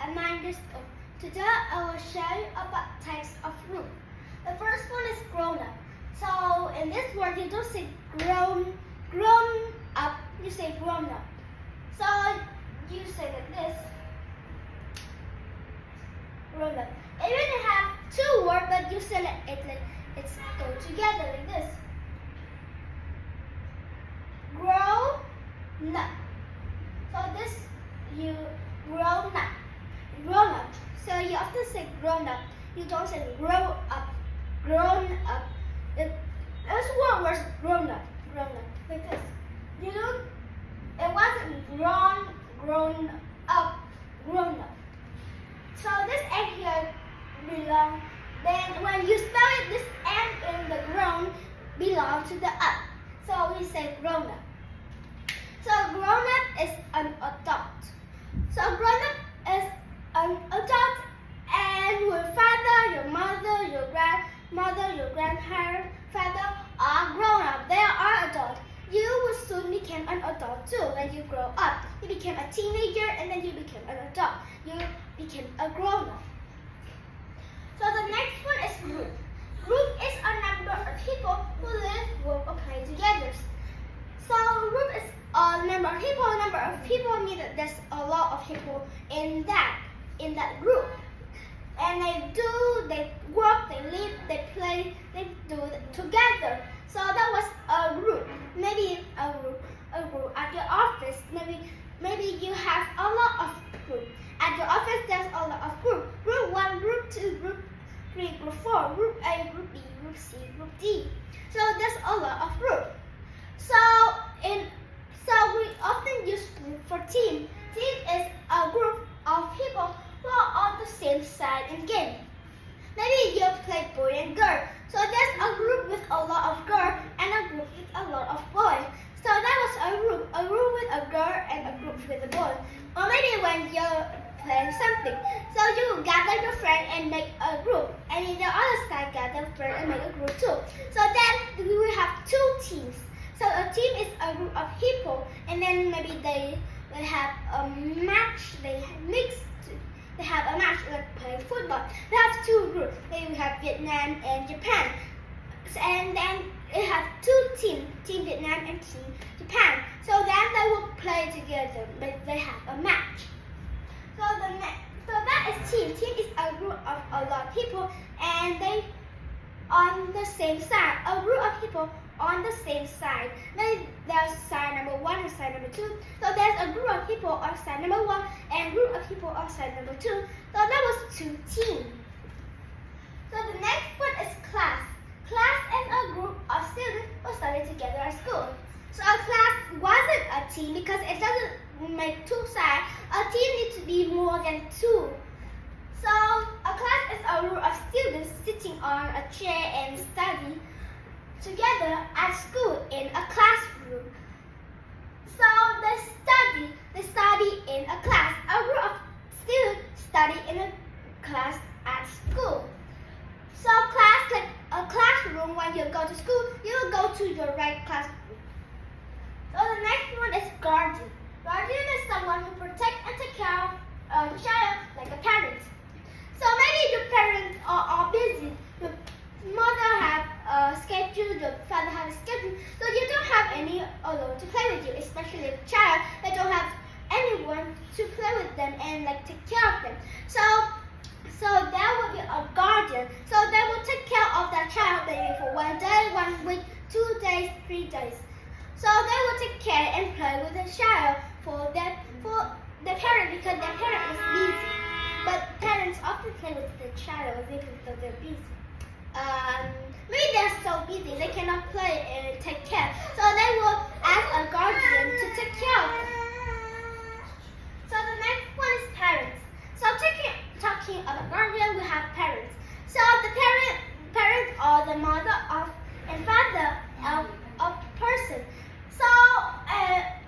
Today I will show you about types of group. The first one is grown up. So in this word you don't say grown up, you say grown up. So you say like this, grown up. Even you have two words, but you say it like it's go together like this. Grown up. So this you grown up. Grown up. So you often say grown up. You don't say grow up. Grown up. There's one word grown up. Grown up. Like this. You don't. It wasn't grown up. Grown up. So this N here belong. Then when you spell it, this N in the grown belong to the up. So we say grown up. So grown up is an adult. So grown up is an adult, and your father, your mother, your grandmother, your grandfather are grown up. They are adults. You will soon become an adult too when you grow up. You become a teenager and then you become an adult. You become a grown up. So the next one is group. Group is a number of people who live, work, or play together. So group is a number of people. Number of people means that there's a lot of people in that group. And they work, they live, they play, they do it together. So that was a group. Maybe a group at your office. Maybe you have a lot of group. At your office there's a lot of group. Group 1, group 2, group 3, group 4, group A, group B, group C, group D. So there's a lot of group. So we often use group for team. Team is a group of people who are on the same side in game. Maybe you play boy and girl. So there's a group with a lot of girls and a group with a lot of boys. So that was a group with a girl and a group with a boy. Or maybe when you're playing something, so you gather your friend and make a group, and in the other side gather friend and make a group too. So then we will have two teams. So a team is a group of people, and then maybe they have a match. They have a match like playing football. They have two groups. Maybe we have Vietnam and Japan, and then they have two teams, Team Vietnam and Team Japan. So then they will play together, but they have a match. So that is team. Team is a group of a lot of people, and they on the same side. A group of people on the same side. Maybe there's side number 1 and side number 2. So there's a group of people on side number 1 and a group of people on side number 2. So that was two teams. So the next one is class. Class is a group of students who study together at school. So a class wasn't a team because it doesn't make two sides. A team needs to be more than two. So a class is a group of students sitting on a chair and study together at school in a classroom. So they study in a class. A group of students study in a class at school. So class, like a classroom, when you go to school, you will go to your right classroom. So the next one is guardian. Guardian is someone who protects and takes care of a child, like a parent. So maybe your parents are busy. Your mother have a schedule, your father have a schedule, so you don't have any alone to play with you, especially a child. They don't have anyone to play with them and like take care of them. So there will be a guardian. So they will take care of that child maybe for 1 day, 1 week, 2 days, 3 days. So they will take care and play with the child for the parent because their parent is busy. But parents often play with the child even though they're busy. Maybe they're so busy they cannot play and take care. So they will ask a guardian to take care of them. So the next one is parents. So talking about guardian, we have parents. So the parents are the mother of and father of a person. So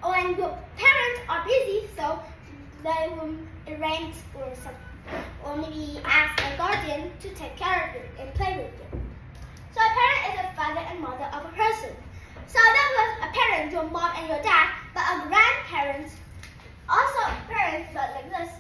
when your parents are busy, so they will arrange for something, or maybe ask a guardian to take care of it and play with it. So a parent is a father and mother of a person. So that was a parent, your mom and your dad, but a grandparent, also parents, but like this,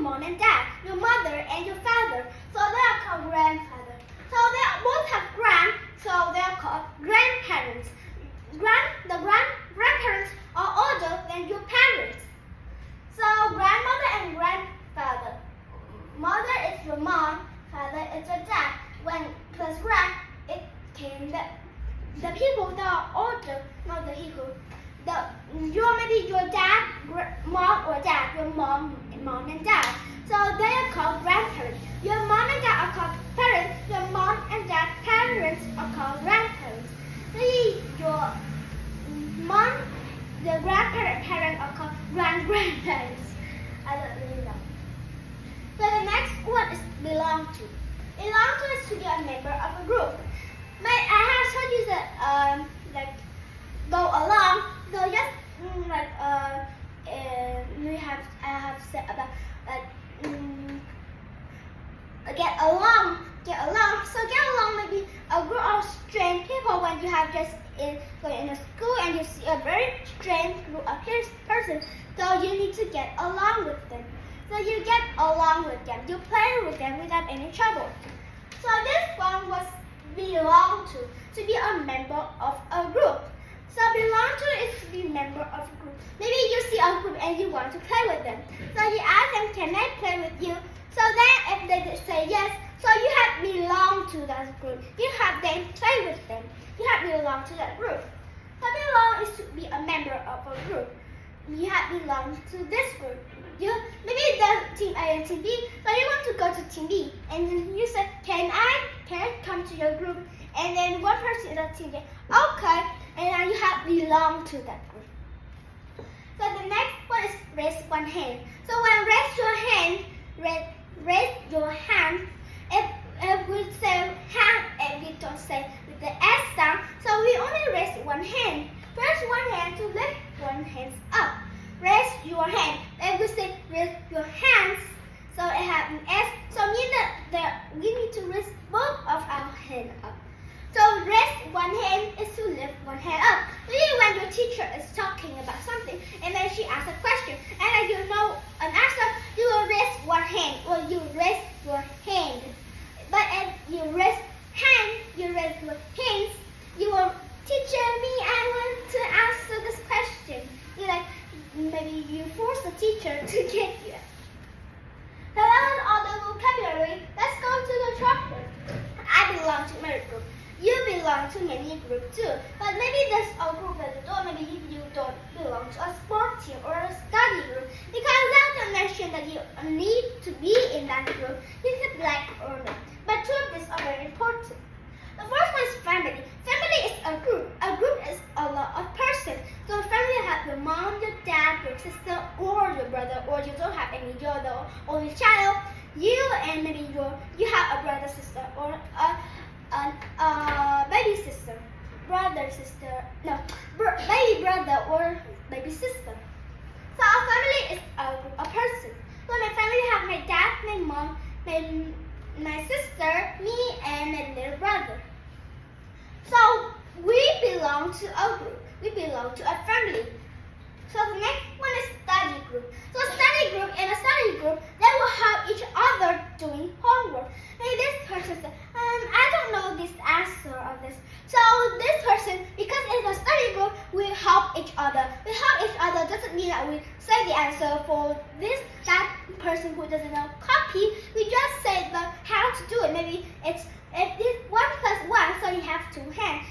mom and dad, your mother and your father. So they are called grandfather. So they both have grand, so they are called grandparents. Grandparents are older than your parents. So grandmother and grandfather. Mother is your mom, father is your dad. When plus grand, it came the people that are older, not the people. Maybe your dad, mom or dad, your mom and dad. So they are called grandparents. Your mom and dad are called parents. Your mom and dad parents are called grandparents. Maybe your mom, the parents are called grandparents. I don't really know. So the next one is belong to. Belong to is to be a member of a group. I have told you that like go along. So just I have said about get along. So get along may be a group of strange people when you have just in a school and you see a very strange group of person. So you need to get along with them. So you get along with them. You play with them without any trouble. So this one was belong to be a member of a group. So belong to is to be a member of a group. Maybe you see a group and you want to play with them. So you ask them, can I play with you? So then if they say yes, so you have belong to that group. You have them play with them. You have belong to that group. So belong is to be a member of a group. You have belong to this group. Maybe the team A and team B, so you want to go to team B, and then you say, can I come to your group? And then one person in the team says, okay, and then you have belong to that group. So the next one is raise one hand. So when raise your hand, if we say hand and we don't say with the S sound, so we only raise one hand. Raise one hand to lift one hand up. Raise your hand. If we say raise your hands, so it has an S, so mean that we need to raise both of our hands up. So raise one hand is to lift one hand up. Maybe when your teacher is talking about something and then she asks a question and then you know an answer, you will raise one hand or you raise your hand. But if you raise your hands, you will, teacher me, I want to answer this question. You like, maybe you force the teacher to get you. So that was all the vocabulary. Let's go to the chalkboard. I belong to my group. You belong to many groups too. But maybe there's a group that you don't. Maybe you don't belong to a sport team or a study group. Because that doesn't mention that you need to be in that group. You can like or not. But two of these are very important. The first one is family. Family is a group. A group is a lot of persons. So family have your mom, your dad, your sister, or your brother, or you don't have any, you're the only child. You and maybe you have a brother, sister, or a baby sister, baby brother or baby sister. So a family is a group of persons. So my family have my dad, my mom, my sister, me, and my little brother. So we belong to a group. We belong to a family. So the next one is study group. So in a study group, they will help each other doing homework. Maybe this person said, I don't know this answer of this. So this person, because in a study group, we help each other. We help each other doesn't mean that we say the answer for that person who doesn't know copy. We just say how to do it. Maybe it's 1 + 1, so you have 2 hands.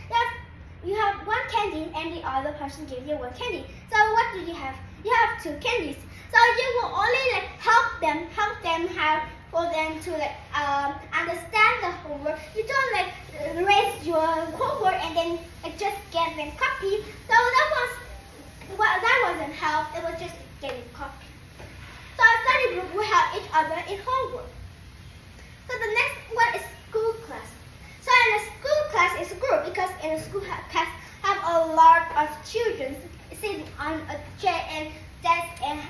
You have 1 candy and the other person gives you 1 candy. So what do you have? You have 2 candies. So you will only help them for them to understand the homework. You don't raise your homework and then just get them copy. So that wasn't help. It was just getting copy. So a study group will help each other in homework. So the next one is school class. So in a school class is a group because in a school class have a lot of children sitting on a chair and desk and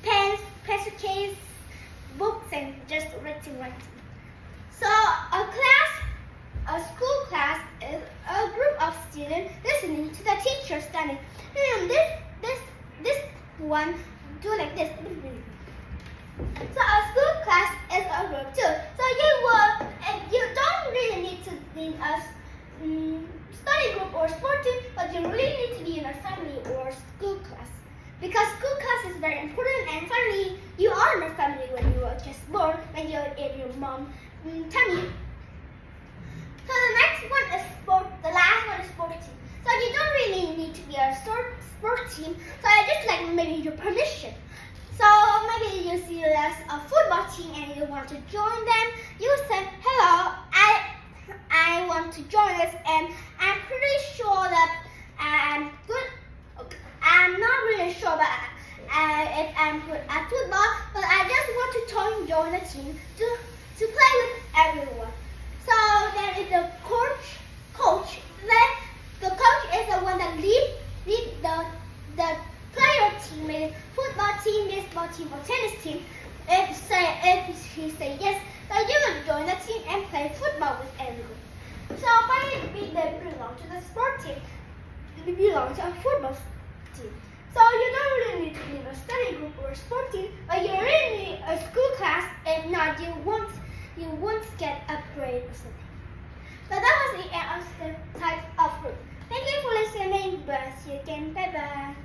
pens, pencil case, books and just writing. So a school class is a group of students listening to the teacher studying. This one do like this. So a school class is a group too. So you don't really need to be in a study group or sport team, but you really need to be in a family or school class. Because school class is very important, and finally, you are in a family when you were just born, when you're in your mom's tummy. So the next one is sport. The last one is sport team. So you don't really need to be a sport team. So I just like maybe your permission. So maybe you see there's a football team and you want to join them. You say, hello, I want to join this, and I'm pretty sure that I'm good. I'm not really sure if I'm good at football, but I just want to join the team to play with everyone. So then if the coach, then the coach is the one that lead the player team, maybe football team, baseball team, or tennis team. If he say yes, then you're gonna join the team and play football with everyone. So finally, they belong to the sport team. We belong to a football team. So you don't really need to be in a study group or a sport team, but you really need a school class. If not, you won't get a grade or something. So that was the end of the types of group. Thank you for listening. See you again. Bye bye.